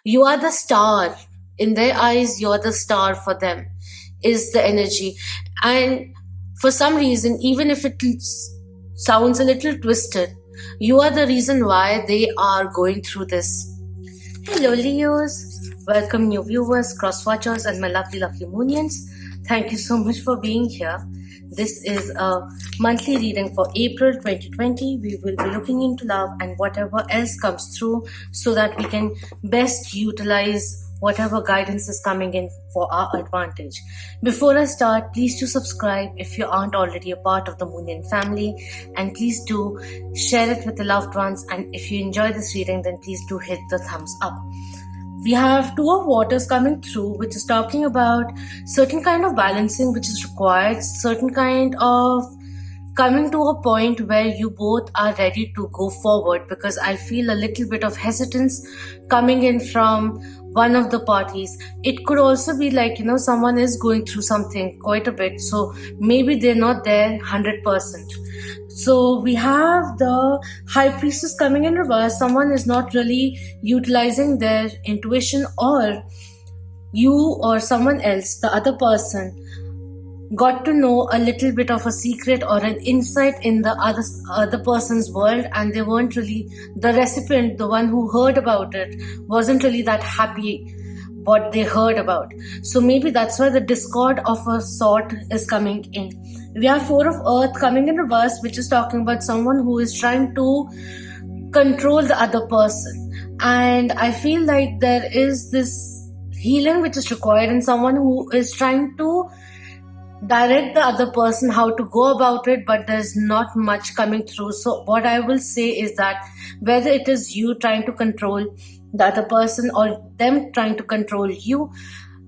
You are the star. In their eyes, you're the star for them, is the energy. And for some reason, even if it sounds a little twisted, you are the reason why they are going through this. Hello, Leos. Welcome, new viewers, cross watchers, and my lovely, lovely Moonians. Thank you so much for being here. This is a monthly reading for April 2020. We will be looking into love and whatever else comes through so that we can best utilize whatever guidance is coming in for our advantage. Before I start, please do subscribe if you aren't already a part of the Moonian family, and please do share it with the loved ones. And if you enjoy this reading, then please do hit the thumbs up. We have Two of Waters coming through, which is talking about certain kind of balancing which is required, certain kind of coming to a point where you both are ready to go forward, because I feel a little bit of hesitance coming in from one of the parties. It could also be like, someone is going through something quite a bit, so maybe they're not there 100%. So we have the High Priestess coming in reverse. Someone is not really utilizing their intuition, or you or someone else, the other person, got to know a little bit of a secret or an insight in the other person's world, and they weren't really, the recipient, the one who heard about it, wasn't really that happy what they heard about. So maybe that's why the discord of a sort is coming in. We have Four of Earth coming in reverse, which is talking about someone who is trying to control the other person. And I feel like there is this healing which is required in someone who is trying to direct the other person how to go about it, but there's not much coming through. So what I will say is that whether it is you trying to control the other person or them trying to control you,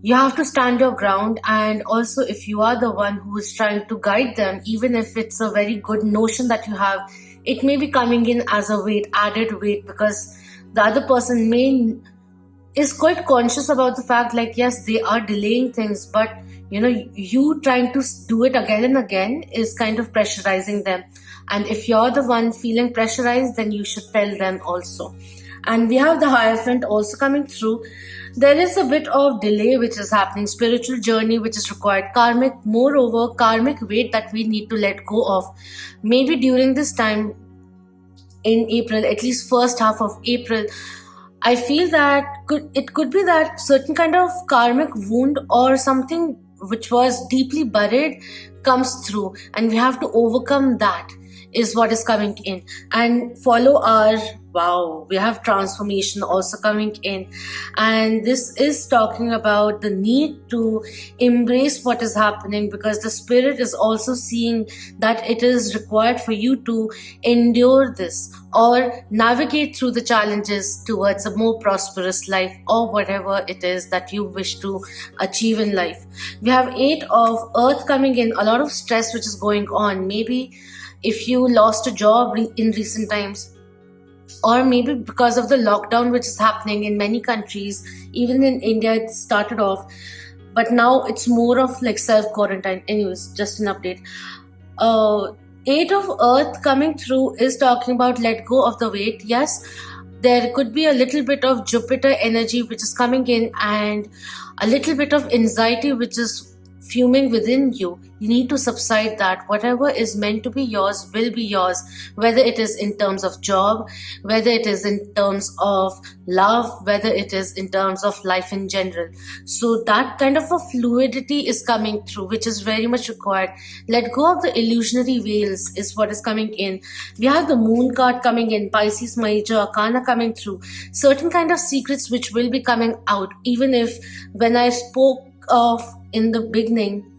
you have to stand your ground. And also, if you are the one who is trying to guide them, even if it's a very good notion that you have, it may be coming in as a weight, added weight, because the other person is quite conscious about the fact, like, yes, they are delaying things, but you trying to do it again and again is kind of pressurizing them. And if you're the one feeling pressurized, then you should tell them also. And we have the Hierophant also coming through. There is a bit of delay which is happening, spiritual journey which is required, moreover, karmic weight that we need to let go of. Maybe during this time in April, at least first half of April, I feel that it could be that certain kind of karmic wound or something which was deeply buried comes through, and we have to overcome that, is what is coming in. And follow our, we have transformation also coming in, and this is talking about the need to embrace what is happening, because the spirit is also seeing that it is required for you to endure this or navigate through the challenges towards a more prosperous life, or whatever it is that you wish to achieve in life. We have Eight of Earth coming in, a lot of stress which is going on. Maybe if you lost a job in recent times, or maybe because of the lockdown which is happening in many countries, even in India it started off, but now it's more of like self-quarantine. Anyways, just an update. Eight of Earth coming through is talking about let go of the weight. Yes, there could be a little bit of Jupiter energy which is coming in, and a little bit of anxiety which is fuming within you. You need to subside that. Whatever is meant to be yours will be yours, whether it is in terms of job, whether it is in terms of love, whether it is in terms of life in general. So that kind of a fluidity is coming through, which is very much required. Let go of the illusionary veils is what is coming in. We have the Moon card coming in, Pisces Major Arcana coming through. Certain kind of secrets which will be coming out, even if when I spoke of in the beginning,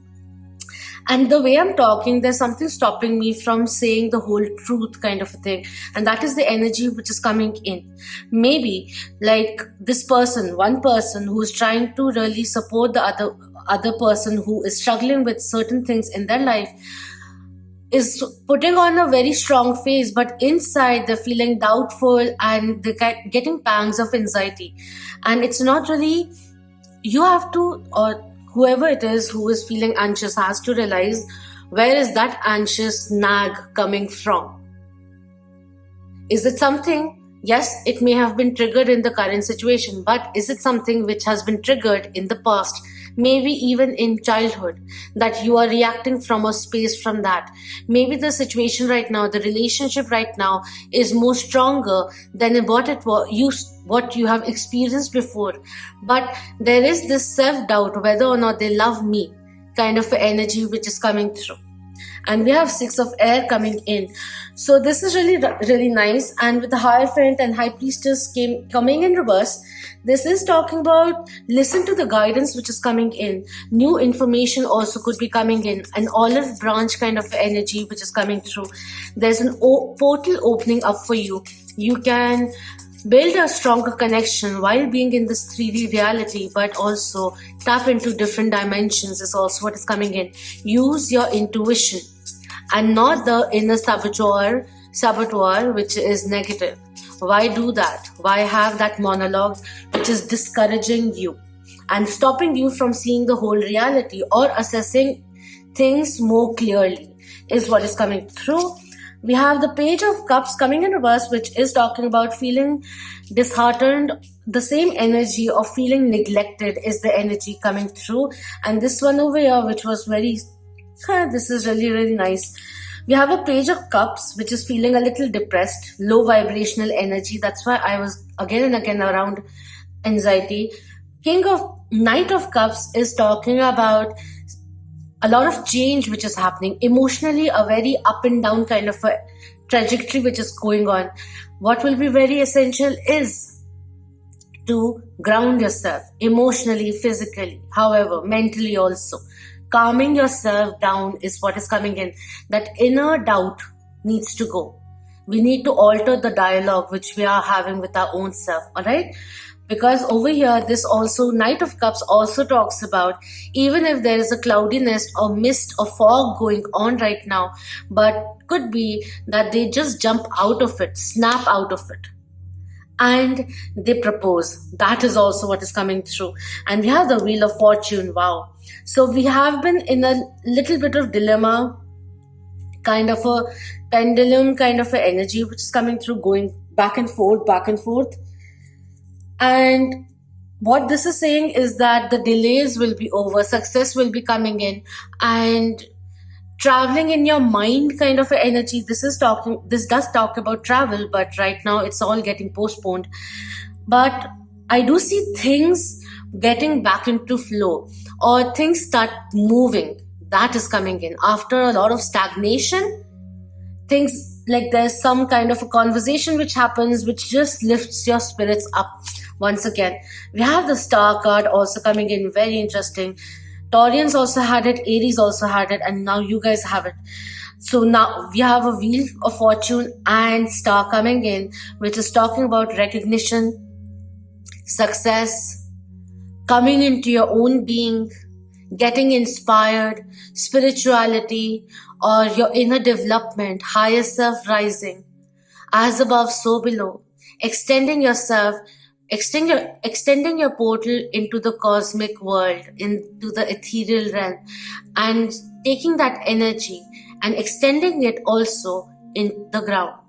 and the way I'm talking, there's something stopping me from saying the whole truth kind of a thing, and that is the energy which is coming in. Maybe like this person, one person who is trying to really support the other person who is struggling with certain things in their life, is putting on a very strong face, but inside they're feeling doubtful and they're getting pangs of anxiety. And it's not really, you have to, or whoever it is who is feeling anxious has to realize, where is that anxious nag coming from? Is it something Yes, it may have been triggered in the current situation, but is it something which has been triggered in the past, maybe even in childhood, that you are reacting from a space from that? Maybe the situation right now, the relationship right now is more stronger than what it was what you have experienced before. But there is this self-doubt whether or not they love me kind of energy which is coming through. And we have six of air coming in, so this is really nice. And with the hierophant and high priestess coming in reverse, this is talking about listen to the guidance which is coming in. New information also could be coming in, an olive branch kind of energy which is coming through. There's an portal opening up for you. You can build a stronger connection while being in this 3D reality, but also tap into different dimensions is also what is coming in. Use your intuition and not the inner saboteur which is negative. Why do that? Why have that monologue which is discouraging you and stopping you from seeing the whole reality or assessing things more clearly is what is coming through. We have the Page of Cups coming in reverse, which is talking about feeling disheartened. The same energy of feeling neglected is the energy coming through. And this one over here, which was this is really nice. We have a Page of Cups, which is feeling a little depressed, low vibrational energy. That's why I was again and again around anxiety. Knight of Cups is talking about a lot of change which is happening emotionally, a very up and down kind of a trajectory which is going on. What will be very essential is to ground yourself emotionally, physically, however, mentally also. Calming yourself down is what is coming in. That inner doubt needs to go. We need to alter the dialogue which we are having with our own self, all right? Because over here, this also, Knight of Cups also talks about, even if there is a cloudiness or mist or fog going on right now, but could be that they just jump out of it, snap out of it, and they propose. That is also what is coming through. And we have the Wheel of Fortune. Wow. So we have been in a little bit of dilemma, kind of a pendulum kind of an energy which is coming through, going back and forth, back and forth. And what this is saying is that the delays will be over, success will be coming in, and traveling in your mind kind of an energy. This does talk about travel, but right now it's all getting postponed. But I do see things getting back into flow, or things start moving. That is coming in after a lot of stagnation. Things like there's some kind of a conversation which happens, which just lifts your spirits up once again. We have the Star card also coming in, very interesting. Taurians also had it, Aries also had it, and now you guys have it. So now we have a Wheel of Fortune and Star coming in, which is talking about recognition, success, coming into your own being, getting inspired, spirituality, or your inner development, higher self rising, as above, so below, extending yourself, extending your portal into the cosmic world, into the ethereal realm, and taking that energy and extending it also in the ground,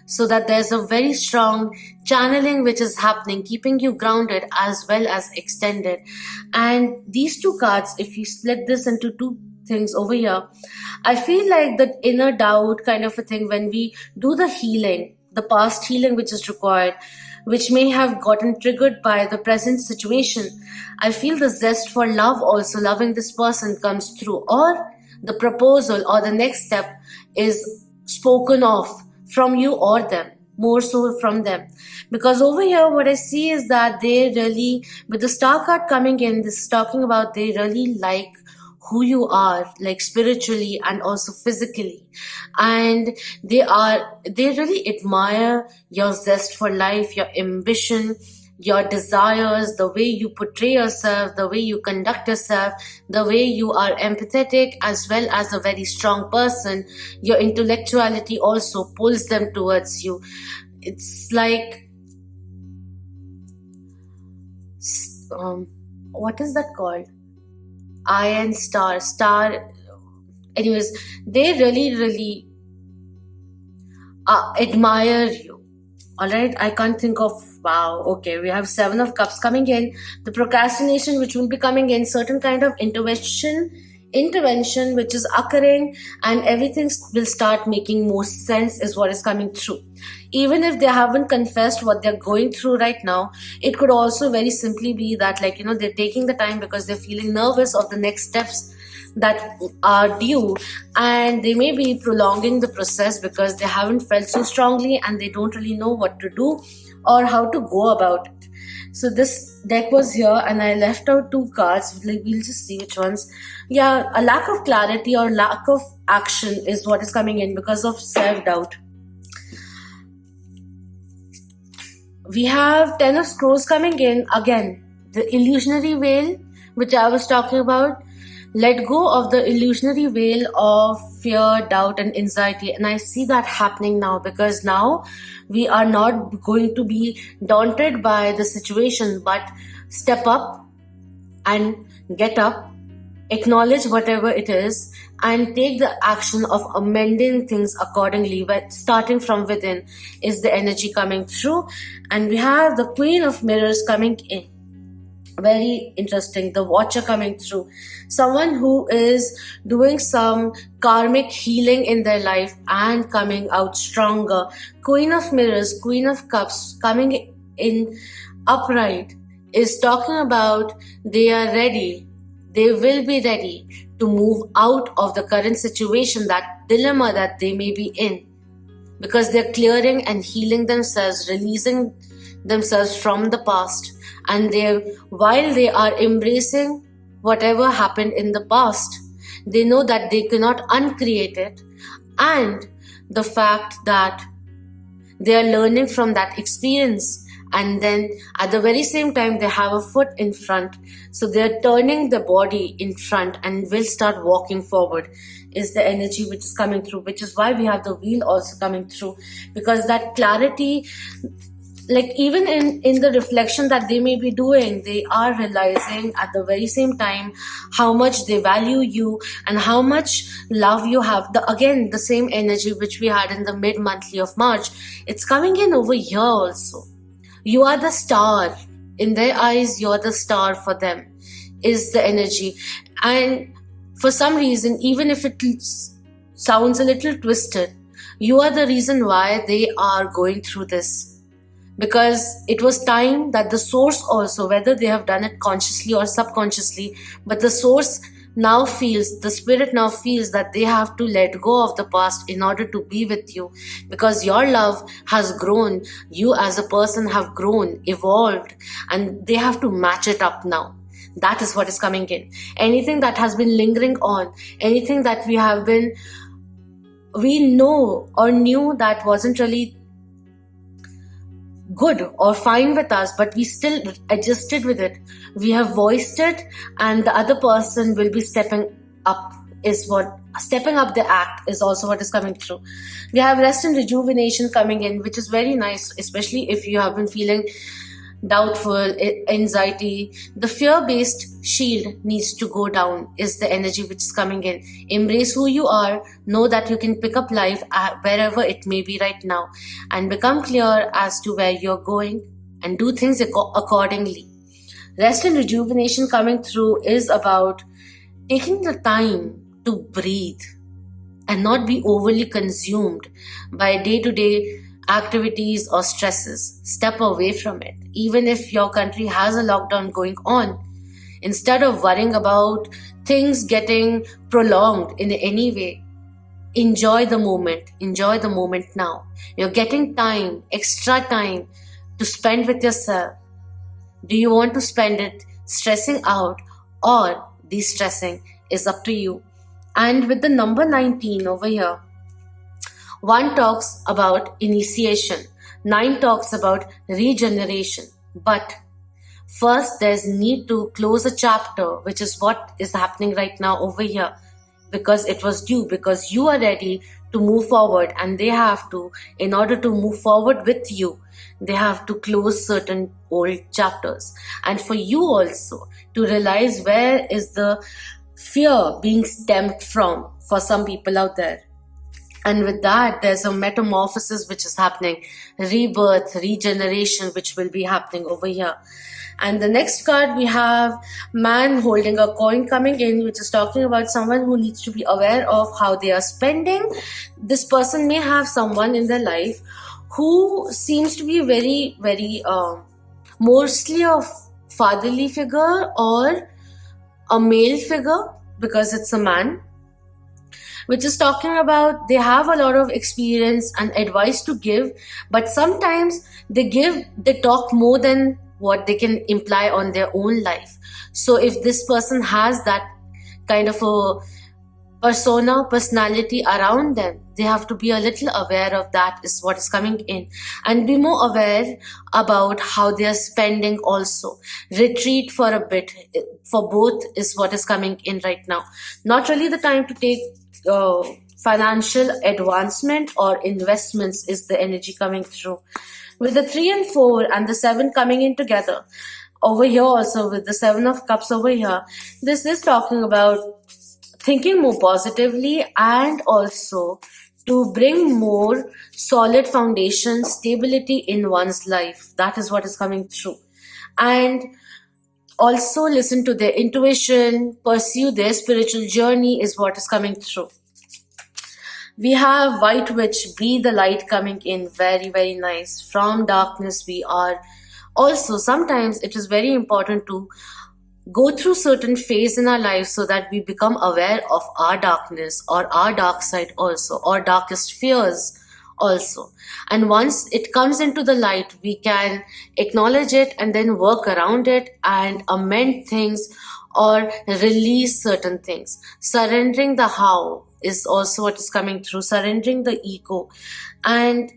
so that there's a very strong channeling which is happening, keeping you grounded as well as extended. And these two cards, if you split this into two things over here, I feel like the inner doubt kind of a thing, when we do the healing, the past healing which is required, which may have gotten triggered by the present situation, I feel the zest for love also, loving this person, comes through, or the proposal or the next step is spoken of from you or them, more so from them. Because over here what I see is that they really, with the Star card coming in, this is talking about they really like who you are, like spiritually and also physically, and they really admire your zest for life, your ambition, your desires, the way you portray yourself, the way you conduct yourself, the way you are empathetic as well as a very strong person. Your intellectuality also pulls them towards you. It's like what is that called? Iron star. Anyways, they really admire you All right, I can't think of. Wow, okay, we have Seven of Cups coming in, the procrastination which will be coming in, certain kind of intervention which is occurring, and everything will start making more sense is what is coming through. Even if they haven't confessed what they're going through right now, it could also very simply be that, like, they're taking the time because they're feeling nervous of the next steps that are due, and they may be prolonging the process because they haven't felt so strongly and they don't really know what to do or how to go about it. So this deck was here and I left out two cards. We'll just see which ones. Yeah, a lack of clarity or lack of action is what is coming in because of self-doubt. We have Ten of Scrolls coming in again. The illusionary veil, which I was talking about. Let go of the illusionary veil of fear, doubt, and anxiety. And I see that happening now, because now we are not going to be daunted by the situation, but step up and get up, acknowledge whatever it is, and take the action of amending things accordingly. But starting from within is the energy coming through. And we have the Queen of Mirrors coming in. Very interesting. The Watcher coming through. Someone who is doing some karmic healing in their life and coming out stronger. Queen of Mirrors, Queen of Cups coming in upright is talking about they are ready. They will be ready to move out of the current situation, that dilemma that they may be in, because they're clearing and healing themselves, releasing themselves from the past. And while they are embracing whatever happened in the past, they know that they cannot uncreate it, and the fact that they are learning from that experience, and then at the very same time they have a foot in front, so they're turning the body in front and will start walking forward is the energy which is coming through, which is why we have the Wheel also coming through, because that clarity, like even in the reflection that they may be doing, they are realizing at the very same time how much they value you and how much love you have. Again, the same energy which we had in the mid-monthly of March, it's coming in over here also. You are the star. In their eyes, you're the star for them, is the energy. And for some reason, even if it sounds a little twisted, you are the reason why they are going through this. Because it was time that the source also, whether they have done it consciously or subconsciously, but the source now feels, the spirit now feels that they have to let go of the past in order to be with you, because your love has grown, you as a person have grown, evolved, and they have to match it up now. That is what is coming in. Anything that has been lingering on, anything that we know or knew that wasn't really good or fine with us, but we still adjusted with it. We have voiced it, and the other person will be stepping up the act is also what is coming through. We have Rest and Rejuvenation coming in, which is very nice, especially if you have been feeling doubtful, anxiety. The fear-based shield needs to go down is the energy which is coming in. Embrace who you are, know that you can pick up life wherever it may be right now, and become clear as to where you're going and do things accordingly. Rest and Rejuvenation coming through is about taking the time to breathe and not be overly consumed by day-to-day activities or stresses. Step away from it. Even if your country has a lockdown going on, instead of worrying about things getting prolonged in any way, enjoy the moment. Enjoy the moment now. You're getting time, extra time to spend with yourself. Do you want to spend it stressing out or de-stressing is up to you. And with the number 19 over here, 1 talks about initiation, 9 talks about regeneration. But first, there's need to close a chapter, which is what is happening right now over here, because it was due, because you are ready to move forward, and they have to, in order to move forward with you, they have to close certain old chapters. And for you also to realize where is the fear being stemmed from for some people out there. And with that, there's a metamorphosis which is happening, rebirth, regeneration, which will be happening over here. And the next card, we have man holding a coin coming in, which is talking about someone who needs to be aware of how they are spending. This person may have someone in their life who seems to be very mostly a fatherly figure or a male figure, because it's a man, which is talking about they have a lot of experience and advice to give, but sometimes they talk more than what they can imply on their own life. So if this person has that kind of a personality around them, they have to be a little aware of that, is what is coming in, and be more aware about how they are spending also. Retreat for a bit for both is what is coming in right now. Not really the time to take financial advancement or investments is the energy coming through. With the 3 and 4 and the 7 coming in together over here, also with the 7 of cups over here, this is talking about thinking more positively and also to bring more solid foundation, stability in one's life. That is what is coming through. And also listen to their intuition, pursue their spiritual journey is what is coming through. We have White Witch, be the light coming in. Very nice. From darkness we are. Also, sometimes it is very important to go through certain phase in our life so that we become aware of our darkness or our dark side also, or darkest fears also. And once it comes into the light, we can acknowledge it and then work around it and amend things or release certain things. Surrendering the how is also what is coming through, surrendering the ego. And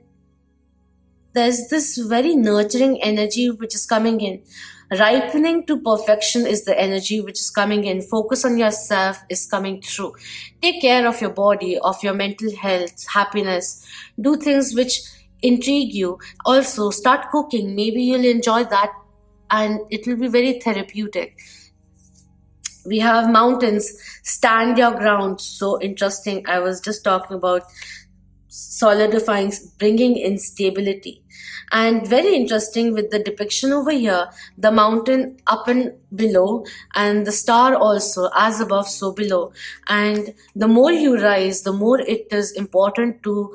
there's this very nurturing energy which is coming in. Ripening to perfection is the energy which is coming in. Focus on yourself is coming through. Take care of your body, of your mental health, happiness. Do things which intrigue you. Also, start cooking. Maybe you'll enjoy that and it will be very therapeutic. We have mountains, stand your ground. So interesting. I was just talking about solidifying, bringing in stability. And very interesting with the depiction over here, the mountain up and below, and the star also, as above so below. And the more you rise, the more it is important to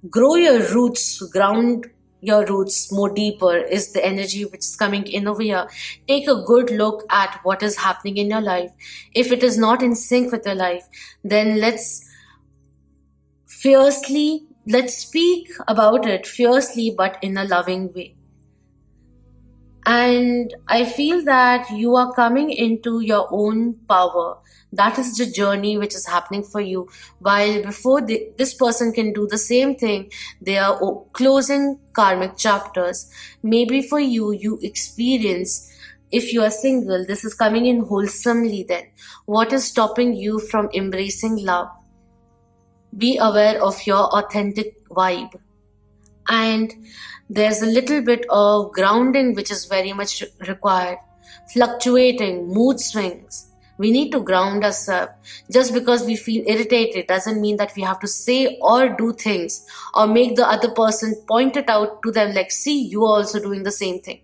grow your roots, ground your roots more deeper is the energy which is coming in over here. Take a good look at what is happening in your life. If it is not in sync with your life, then let's speak about it fiercely, but in a loving way. And I feel that you are coming into your own power. That is the journey which is happening for you. While before this person can do the same thing, they are closing karmic chapters. Maybe for you, you experience, if you are single, this is coming in wholesomely then. What is stopping you from embracing love? Be aware of your authentic vibe. And there's a little bit of grounding which is very much required. Fluctuating, mood swings. We need to ground ourselves. Just because we feel irritated doesn't mean that we have to say or do things or make the other person point it out to them like, see, you are also doing the same thing.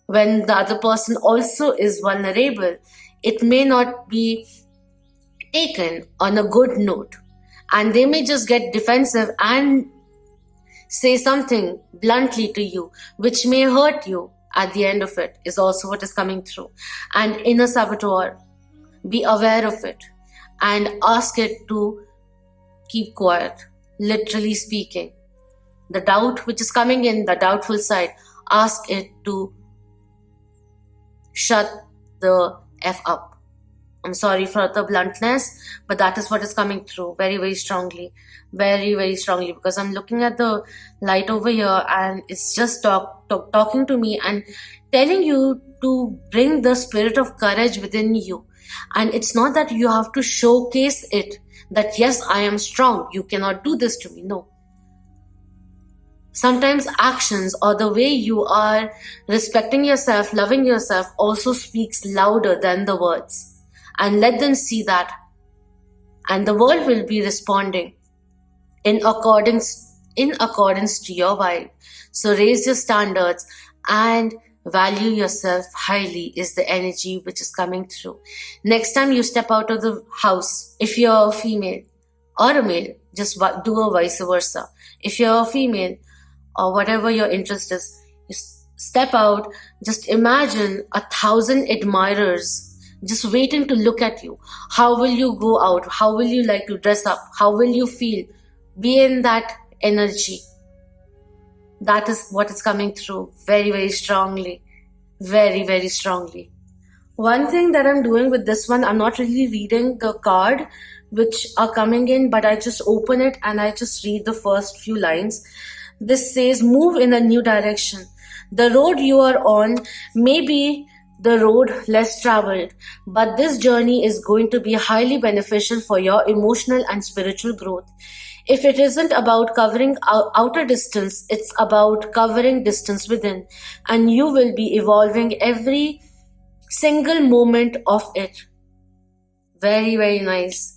When the other person also is vulnerable, it may not be taken on a good note, and they may just get defensive and say something bluntly to you which may hurt you at the end of it, is also what is coming through. And inner saboteur, be aware of it and ask it to keep quiet, literally speaking. The doubt which is coming in, the doubtful side, ask it to shut the F up. I'm sorry for the bluntness, but that is what is coming through very strongly. Very strongly, because I'm looking at the light over here and it's just talking to me and telling you to bring the spirit of courage within you. And it's not that you have to showcase it, that yes, I am strong, you cannot do this to me. No. Sometimes actions or the way you are respecting yourself, loving yourself also speaks louder than the words. And let them see that. And the world will be responding. in accordance to your vibe. So raise your standards and value yourself highly is the energy which is coming through. Next time you step out of the house, if you're a female or a male, just do a vice versa. If you're a female or whatever your interest is, you step out, just imagine 1,000 admirers just waiting to look at you. How will you go out? How will you like to dress up? How will you feel? Be in that energy. That is what is coming through very, very strongly. Very, very strongly. One thing that I'm doing with this one, I'm not really reading the card which are coming in, but I just open it and I just read the first few lines. This says, move in a new direction. The road you are on may be the road less traveled, but this journey is going to be highly beneficial for your emotional and spiritual growth. If it isn't about covering outer distance, it's about covering distance within, and you will be evolving every single moment of it. Very, very nice.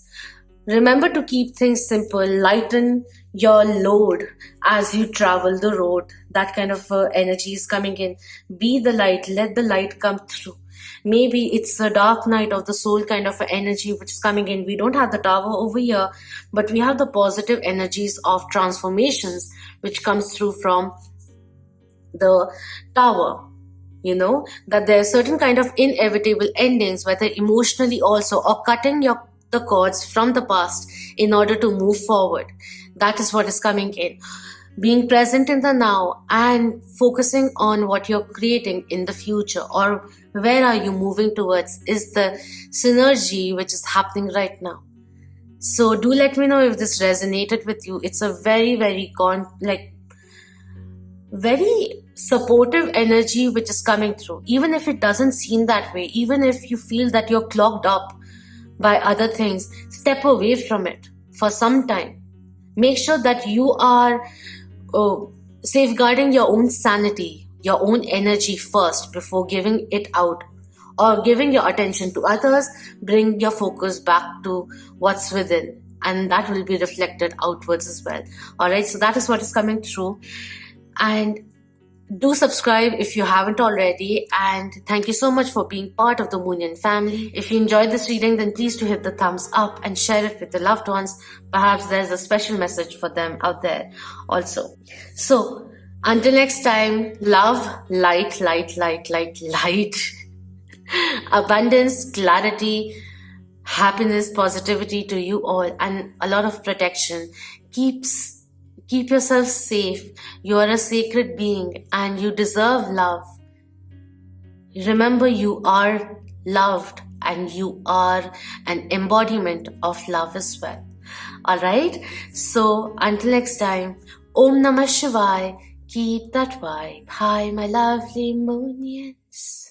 Remember to keep things simple, lighten your load as you travel the road. That kind of energy is coming in. Be the light, let the light come through. Maybe it's a dark night of the soul kind of energy which is coming in. We don't have the tower over here, but we have the positive energies of transformations which comes through from the tower. You know, that there are certain kind of inevitable endings, whether emotionally also, or cutting the cords from the past in order to move forward. That is what is coming in. Being present in the now and focusing on what you're creating in the future, or where are you moving towards, is the synergy which is happening right now. So do let me know if this resonated with you. It's a very, very very supportive energy which is coming through. Even if it doesn't seem that way, even if you feel that you're clogged up by other things, step away from it for some time. Make sure that you are safeguarding your own sanity, your own energy first before giving it out or giving your attention to others. Bring your focus back to what's within, and that will be reflected outwards as well. Alright, so that is what is coming through. And do subscribe if you haven't already, and thank you so much for being part of the Moonian family. If you enjoyed this reading, then please do hit the thumbs up and share it with your loved ones. Perhaps there's a special message for them out there also. So until next time, love, light, light, light, light, light, abundance, clarity, happiness, positivity to you all, and a lot of protection. Keep yourself safe. You are a sacred being and you deserve love. Remember, you are loved and you are an embodiment of love as well. Alright? So until next time, Om Namah Shivaya. Keep that vibe high, my lovely Moonians.